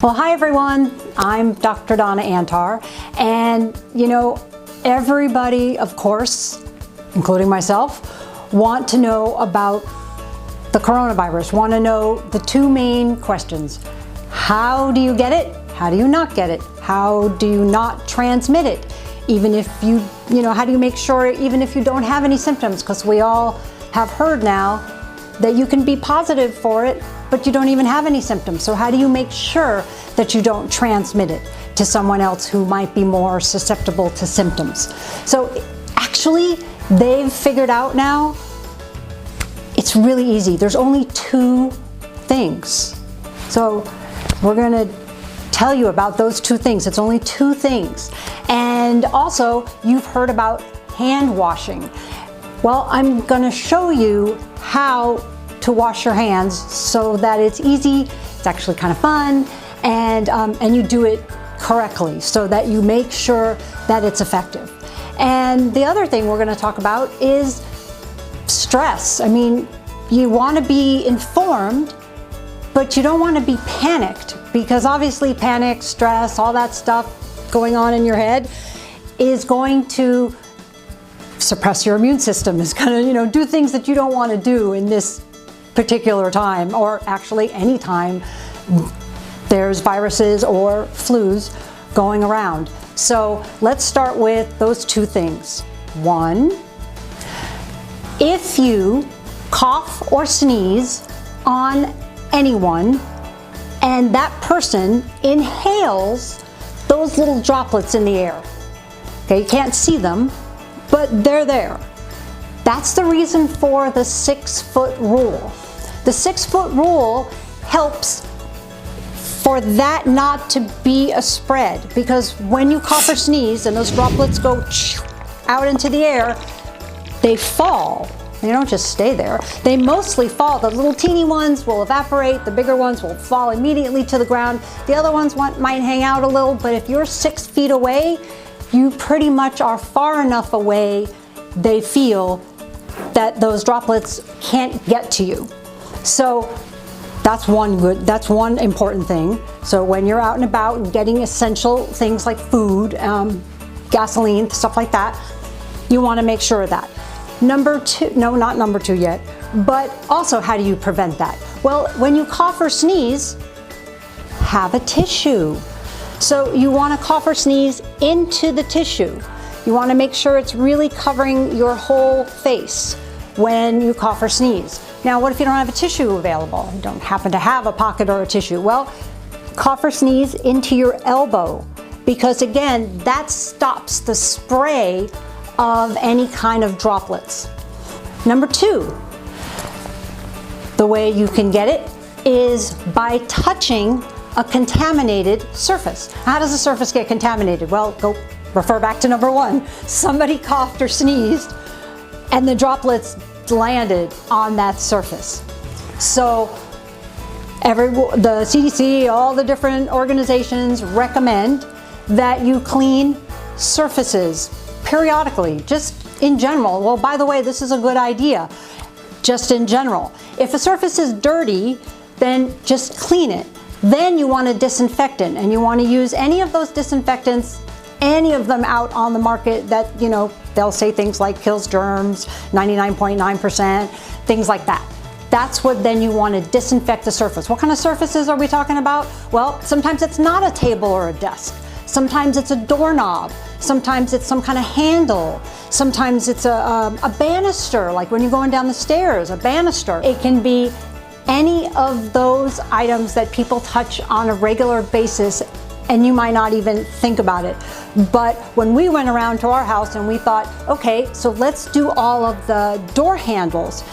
Well, hi everyone, I'm Dr. Donna Antarr, and everybody, of course, including myself, want to know about the coronavirus, want to know the two main questions. How do you get it? How do you not get it? How do you not transmit it? Even if how do you make sure, even if you don't have any symptoms? Because we all have heard now that you can be positive for it, but you don't even have any symptoms. So how do you make sure that you don't transmit it to someone else who might be more susceptible to symptoms? So actually, they've figured out now, it's really easy. There's only two things. So we're gonna tell you about those two things. It's only two things. And also, you've heard about hand washing. Well, I'm gonna show you how to wash your hands so that it's easy, it's actually kind of fun, and you do it correctly so that you make sure that it's effective. And the other thing we're going to talk about is stress. I mean, you want to be informed, but you don't want to be panicked, because obviously panic, stress, all that stuff going on in your head is going to suppress your immune system, is going to do things that you don't want to do in this particular time, or actually any time there's viruses or flus going around. So let's start with those two things. One, if you cough or sneeze on anyone and that person inhales those little droplets in the air, okay, you can't see them, but they're there. That's the reason for the 6-foot rule. The 6-foot rule helps for that not to be a spread, because when you cough or sneeze and those droplets go out into the air, they fall. They don't just stay there. They mostly fall. The little teeny ones will evaporate. The bigger ones will fall immediately to the ground. The other ones might hang out a little, but if you're 6 feet away, you pretty much are far enough away they feel that those droplets can't get to you. So that's one important thing. So when you're out and about and getting essential things like food, gasoline, stuff like that, you want to make sure of that. Number two, no, not number two yet, but also how do you prevent that? Well, when you cough or sneeze, have a tissue. So you want to cough or sneeze into the tissue. You want to make sure it's really covering your whole face when you cough or sneeze. Now, what if you don't have a tissue available? You don't happen to have a pocket or a tissue? Well, cough or sneeze into your elbow, because again, that stops the spray of any kind of droplets. Number two, the way you can get it is by touching a contaminated surface. How does a surface get contaminated? Well, go refer back to number one. Somebody coughed or sneezed and the droplets landed on that surface. So the CDC, all the different organizations recommend that you clean surfaces periodically, just in general. Well, by the way, this is a good idea, just in general. If a surface is dirty, then just clean it. Then you want a disinfectant, and you want to use any of those disinfectants, any of them out on the market that, they'll say things like kills germs, 99.9%, things like that. That's what then you want to disinfect the surface. What kind of surfaces are we talking about? Well, sometimes it's not a table or a desk. Sometimes it's a doorknob. Sometimes it's some kind of handle. Sometimes it's a banister, like when you're going down the stairs, a banister. It can be any of those items that people touch on a regular basis, and you might not even think about it. But when we went around to our house and we thought, okay, so let's do all of the door handles.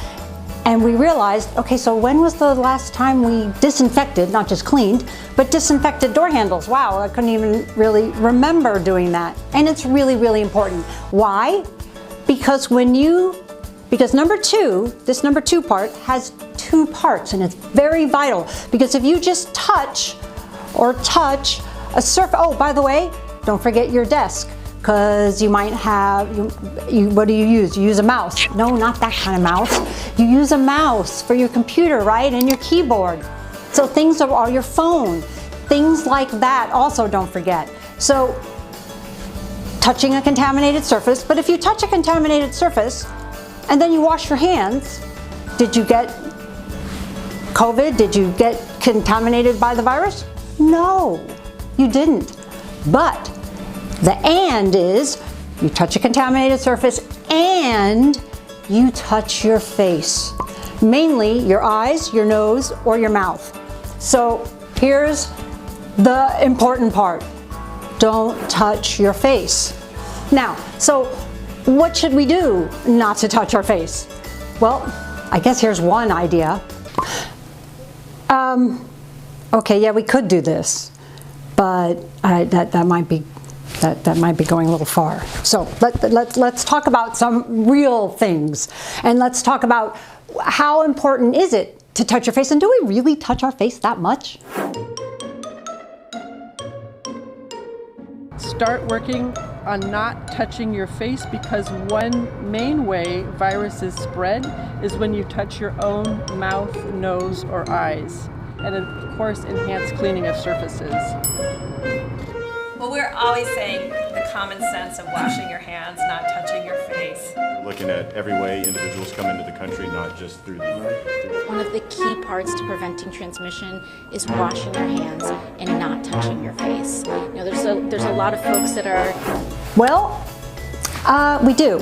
And we realized, okay, so when was the last time we disinfected, not just cleaned, but disinfected door handles? Wow, I couldn't even really remember doing that. And it's really, really important. Why? Because number two, this number two part has two parts, and it's very vital. Because if you just touch a surface, oh, by the way, don't forget your desk, because you might have, what do you use? You use a mouse. No, not that kind of mouse. You use a mouse for your computer, right? And your keyboard. So things are your phone. things like that also don't forget. So touching a contaminated surface, but if you touch a contaminated surface and then you wash your hands, did you get COVID? Did you get contaminated by the virus? No, you didn't. But the and is you touch a contaminated surface and you touch your face, mainly your eyes, your nose, or your mouth. So here's the important part. Don't touch your face. Now, so what should we do not to touch our face? Well, I guess here's one idea. Okay, yeah, we could do this, but that might be going a little far. So let's talk about some real things, and let's talk about how important is it to touch your face, and do we really touch our face that much? Start working on not touching your face, because one main way viruses spread is when you touch your own mouth, nose, or eyes. And of course, enhance cleaning of surfaces. Well, we're always saying the common sense of washing your hands, not touching your face. Looking at every way individuals come into the country, not just through the... One of the key parts to preventing transmission is washing your hands and not touching your face. You know, there's a lot of folks that are... Well, we do.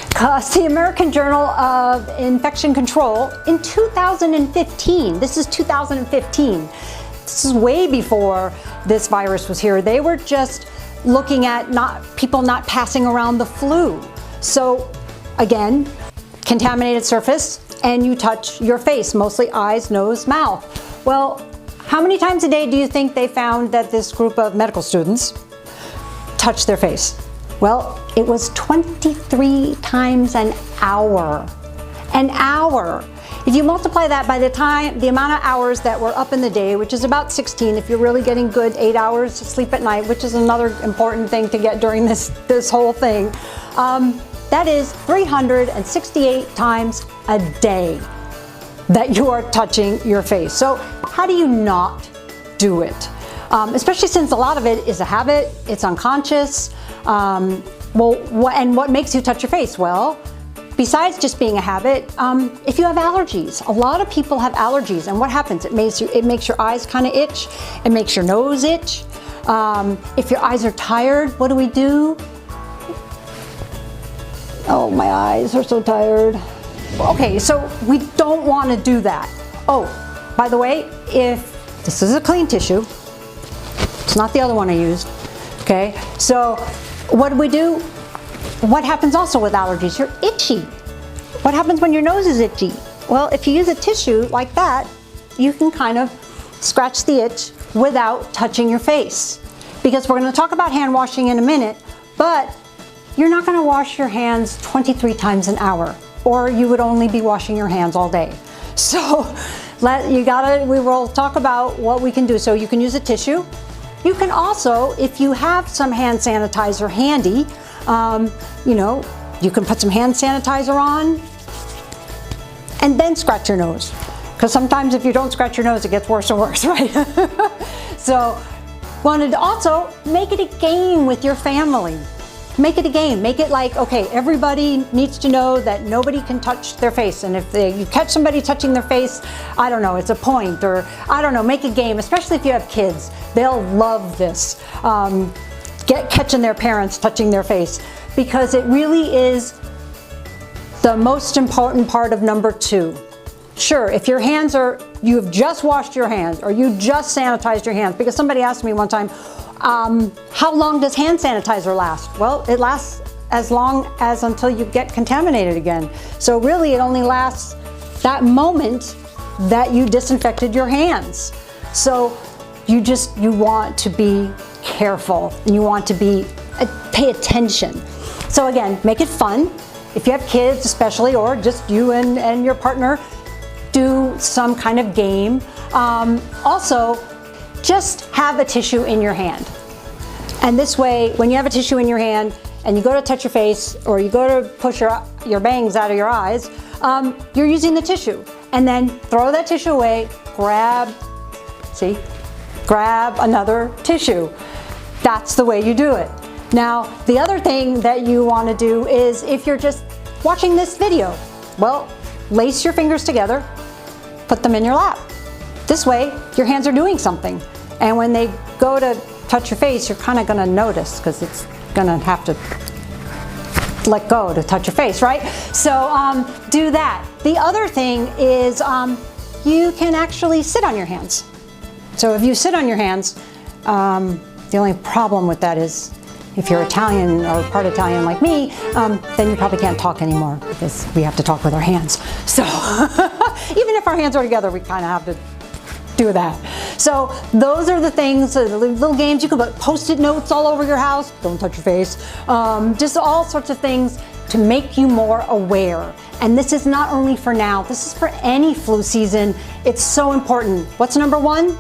Because the American Journal of Infection Control in 2015, this is 2015, this is way before this virus was here. They were just looking at people not passing around the flu. So again, contaminated surface, and you touch your face, mostly eyes, nose, mouth. Well, how many times a day do you think they found that this group of medical students touched their face? Well, it was 23 times an hour. An hour. If you multiply that by the amount of hours that were up in the day, which is about 16, if you're really getting good 8 hours of sleep at night, which is another important thing to get during this whole thing, that is 368 times a day that you are touching your face. So how do you not do it? Especially since a lot of it is a habit, it's unconscious. And what makes you touch your face? Well, besides just being a habit, if you have allergies, a lot of people have allergies, and what happens? It makes your eyes kind of itch. It makes your nose itch. If your eyes are tired, what do we do? Oh, my eyes are so tired. Okay, so we don't want to do that. Oh, by the way, if this is a clean tissue, it's not the other one I used. Okay, so what do we do? What happens also with allergies? You're itchy. What happens when your nose is itchy? Well, if you use a tissue like that, you can kind of scratch the itch without touching your face. Because we're going to talk about hand washing in a minute, but you're not going to wash your hands 23 times an hour, or you would only be washing your hands all day. So we will talk about what we can do. So you can use a tissue. You can also, if you have some hand sanitizer handy, you can put some hand sanitizer on and then scratch your nose. Because sometimes if you don't scratch your nose, it gets worse and worse, right? So wanted to also make it a game with your family. Make it a game. Make it like, okay, everybody needs to know that nobody can touch their face. And if you catch somebody touching their face, I don't know, it's a point, or I don't know, make a game, especially if you have kids. They'll love this. Catching their parents touching their face, because it really is the most important part of number 2. Sure, if your hands you've just washed your hands, or you just sanitized your hands, because somebody asked me one time, how long does hand sanitizer last? Well, it lasts as long as until you get contaminated again. So really it only lasts that moment that you disinfected your hands. So you want to be careful, and you want to pay attention. So again, make it fun. If you have kids especially, or just you and your partner, do some kind of game. Also, just have a tissue in your hand. And this way, when you have a tissue in your hand and you go to touch your face, or you go to push your bangs out of your eyes, you're using the tissue. And then throw that tissue away, grab, see, grab another tissue. That's the way you do it. Now, the other thing that you want to do is, if you're just watching this video, well, lace your fingers together, put them in your lap. This way, your hands are doing something. And when they go to touch your face, you're kind of going to notice, because it's going to have to let go to touch your face, right? So do that. The other thing is you can actually sit on your hands. So if you sit on your hands, the only problem with that is if you're Italian or part Italian like me, then you probably can't talk anymore, because we have to talk with our hands. So even if our hands are together, we kind of have to do that. So those are the things, the little games. You can put Post-it notes all over your house. Don't touch your face. Just all sorts of things to make you more aware. And this is not only for now, this is for any flu season. It's so important. What's number one?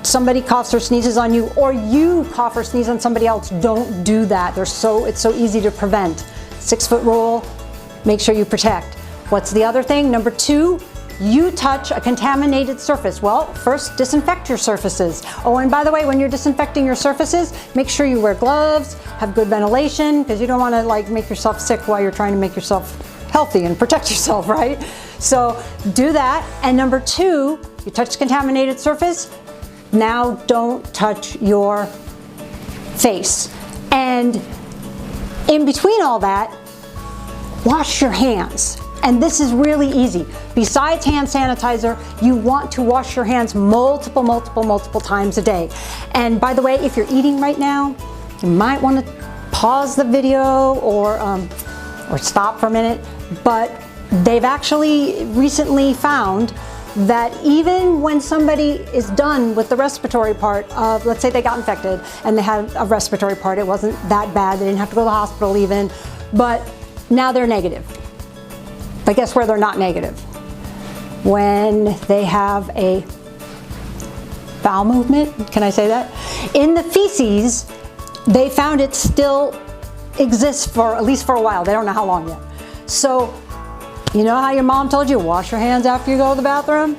Somebody coughs or sneezes on you, or you cough or sneeze on somebody else. Don't do that. It's so easy to prevent. 6-foot rule, make sure you protect. What's the other thing? Number two, you touch a contaminated surface. Well, first, disinfect your surfaces. Oh, and by the way, when you're disinfecting your surfaces, make sure you wear gloves, have good ventilation, because you don't want to like make yourself sick while you're trying to make yourself healthy and protect yourself, right? So do that. And number two, you touch the contaminated surface, now don't touch your face. And in between all that, wash your hands. And this is really easy. Besides hand sanitizer, you want to wash your hands multiple times a day. And by the way, if you're eating right now, you might want to pause the video or stop for a minute. But they've actually recently found that even when somebody is done with the respiratory part of, let's say they got infected and they had a respiratory part, it wasn't that bad, they didn't have to go to the hospital even, but now they're negative. But guess where they're not negative? When they have a bowel movement, can I say that? In the feces, they found it still exists for at least for a while. They don't know how long yet. So, you know how your mom told you, wash your hands after you go to the bathroom?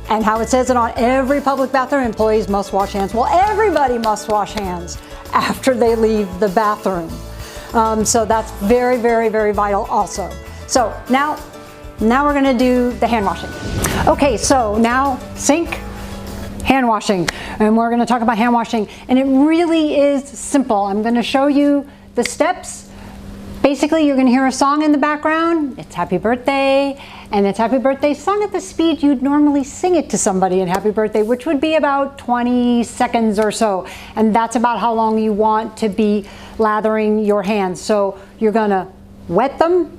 And how it says it on every public bathroom, employees must wash hands. Well, everybody must wash hands after they leave the bathroom. So that's very vital also. So now we're gonna do the hand washing. Okay, so now sink, hand washing. And we're gonna talk about hand washing. And it really is simple. I'm gonna show you the steps. Basically, you're gonna hear a song in the background. It's happy birthday, and it's happy birthday sung at the speed you'd normally sing it to somebody in happy birthday, which would be about 20 seconds or so. And that's about how long you want to be lathering your hands. So you're gonna wet them,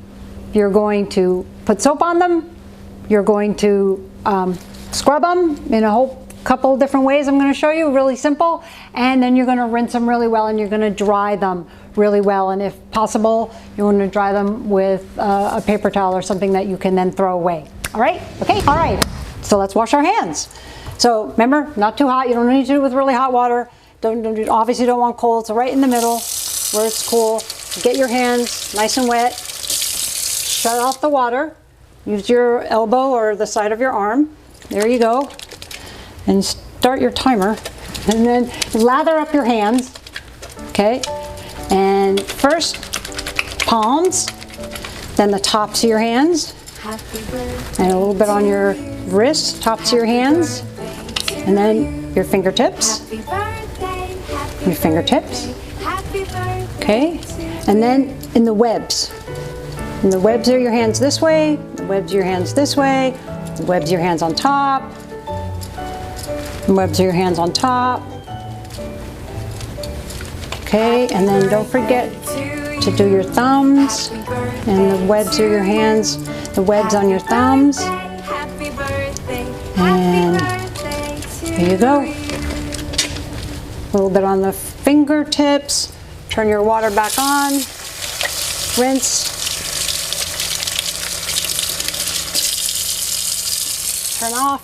you're going to put soap on them, you're going to scrub them in a whole couple different ways I'm going to show you, really simple, and then you're going to rinse them really well and you're going to dry them really well, and if possible you want to dry them with a paper towel or something that you can then throw away. All right? Okay? All right. So let's wash our hands. So remember, not too hot. You don't need to do it with really hot water. Obviously you don't want cold, so right in the middle where it's cool. Get your hands nice and wet. Shut off the water. Use your elbow or the side of your arm. There you go. And start your timer. And then lather up your hands. Okay? And first, palms. Then the tops of your hands. And a little bit on your wrist, tops of your hands. And then your fingertips. Your fingertips. Okay? And then in the webs. And the webs are your hands this way, the webs are your hands this way, the webs are your hands on top, the webs are your hands on top. Okay, and then don't forget to do your thumbs, and the webs are your hands, the webs on your thumbs. And there you go. A little bit on the fingertips. Turn your water back on, rinse. Turn off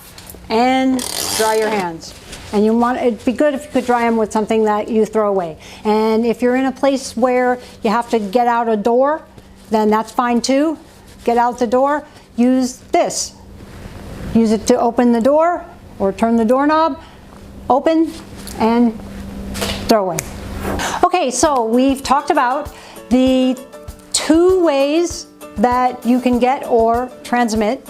and dry your hands. And it'd be good if you could dry them with something that you throw away. And if you're in a place where you have to get out a door, then that's fine too. Get out the door, use this. Use it to open the door or turn the doorknob, open and throw away. Okay, so we've talked about the 2 ways that you can get or transmit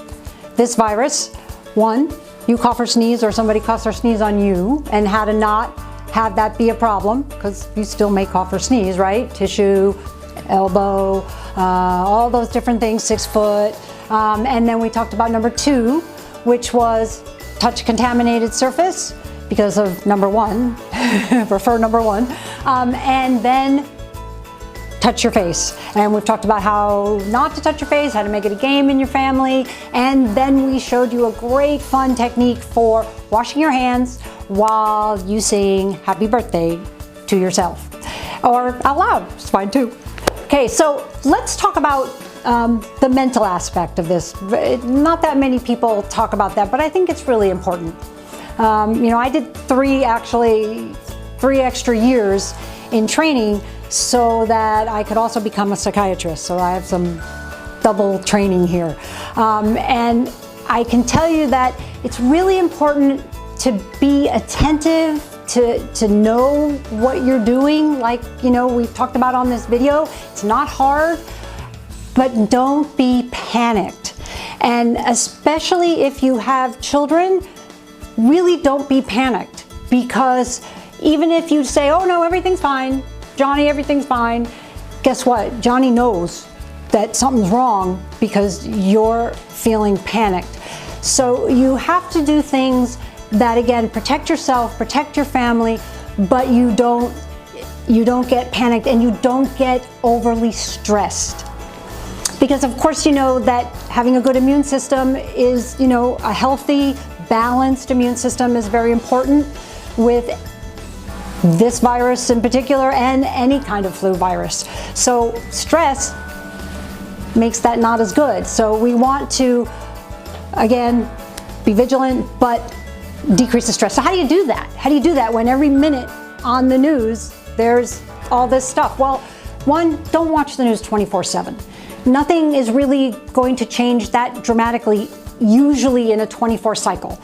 this virus. 1, you cough or sneeze, or somebody coughs or sneeze on you, and how to not have that be a problem, because you still may cough or sneeze, right? Tissue, elbow, all those different things, 6 foot. And then we talked about number 2, which was touch contaminated surface, because of number 1, prefer number 1, and then touch your face. And we've talked about how not to touch your face, how to make it a game in your family, and then we showed you a great fun technique for washing your hands while you sing happy birthday to yourself, or out loud, it's fine too. Okay, so let's talk about the mental aspect of this. Not that many people talk about that, but I think it's really important. You know, I did 3 extra years in training so that I could also become a psychiatrist. So I have some double training here. And I can tell you that it's really important to be attentive, to know what you're doing. Like, you know, we've talked about on this video, it's not hard, but don't be panicked. And especially if you have children, really don't be panicked, because even if you say, oh no, everything's fine, Johnny, everything's fine, guess what? Johnny knows that something's wrong because you're feeling panicked. So you have to do things that, again, protect yourself, protect your family, but you don't get panicked and you don't get overly stressed. Because of course you know that having a good immune system is, you know, a healthy, balanced immune system is very important with this virus in particular and any kind of flu virus. So stress makes that not as good. So we want to, again, be vigilant, but decrease the stress. So how do you do that? How do you do that when every minute on the news there's all this stuff? Well, 1, don't watch the news 24/7. Nothing is really going to change that dramatically, usually in a 24 cycle.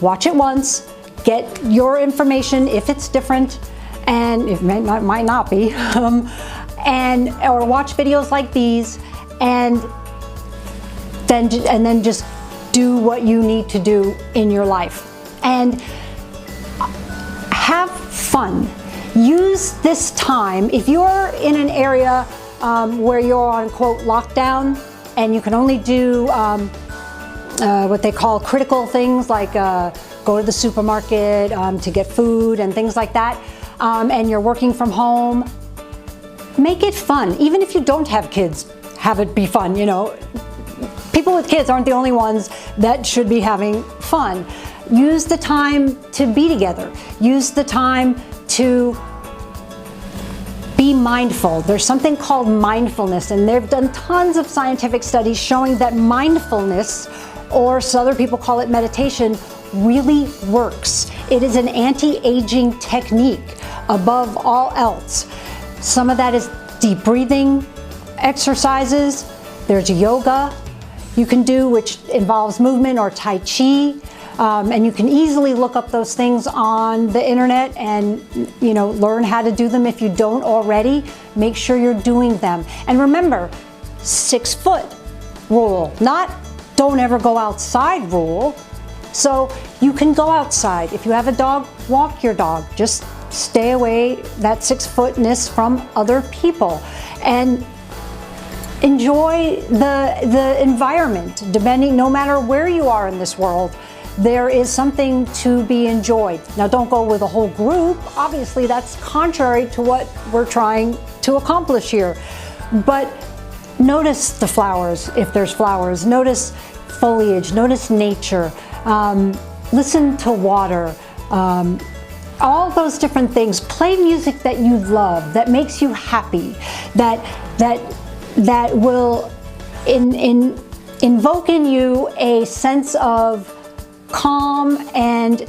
Watch it once, get your information if it's different, and it might not be, or watch videos like these, and then just do what you need to do in your life. And have fun. Use this time. If you're in an area where you're on, quote, lockdown, and you can only do what they call critical things, like go to the supermarket to get food and things like that, and you're working from home, make it fun. Even if you don't have kids, have it be fun, you know. People with kids aren't the only ones that should be having fun. Use the time to be together. Use the time to be mindful. There's something called mindfulness, and they've done tons of scientific studies showing that mindfulness, or so other people call it meditation, really works. It is an anti-aging technique above all else. Some of that is deep breathing exercises. There's yoga you can do, which involves movement, or Tai Chi. And you can easily look up those things on the internet and, you know, learn how to do them if you don't already. Make sure you're doing them. And remember, 6 foot rule, not don't ever go outside rule. So you can go outside. If you have a dog, walk your dog. Just stay away that 6 footness from other people. And enjoy the environment, no matter where you are in this world. There is something to be enjoyed. Now, don't go with a whole group. Obviously, that's contrary to what we're trying to accomplish here. But notice the flowers, if there's flowers. Notice foliage, notice nature. Listen to water. All those different things. Play music that you love, that makes you happy, that will invoke in you a sense of calm and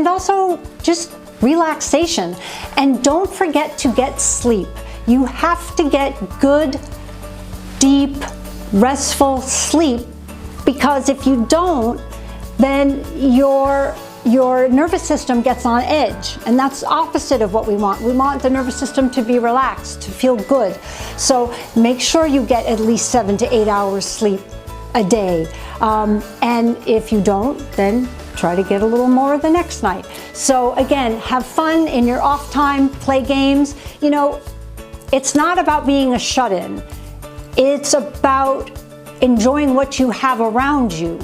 also just relaxation. And don't forget to get sleep. You have to get good, deep, restful sleep, because if you don't, then you're your nervous system gets on edge, and that's opposite of what we want. We want the nervous system to be relaxed, to feel good. So make sure you get at least 7 to 8 hours sleep a day. And if you don't, then try to get a little more the next night. So again, have fun in your off time, play games. You know, it's not about being a shut-in. It's about enjoying what you have around you.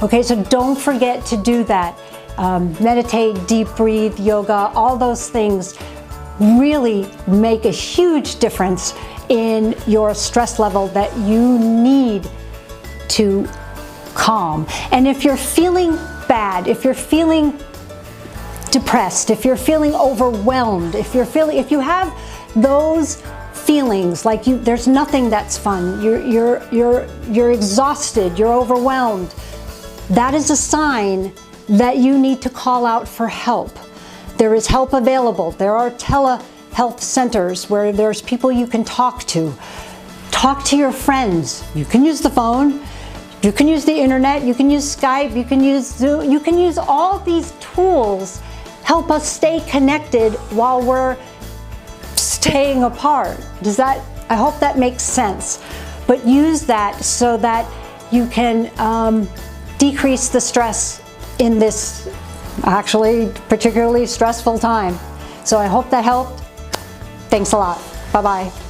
Okay, so don't forget to do that. Meditate, deep breathe, yoga, all those things really make a huge difference in your stress level that you need to calm. And if you're feeling bad, if you're feeling depressed, if you're feeling overwhelmed, if you have those feelings like there's nothing that's fun, you're exhausted, you're overwhelmed, that is a sign that you need to call out for help. There is help available. There are telehealth centers where there's people you can talk to. Talk to your friends. You can use the phone, you can use the internet, you can use Skype, you can use Zoom, you can use all these tools. Help us stay connected while we're staying apart. I hope that makes sense. But use that so that you can decrease the stress in this actually particularly stressful time. So I hope that helped. Thanks a lot. Bye-bye.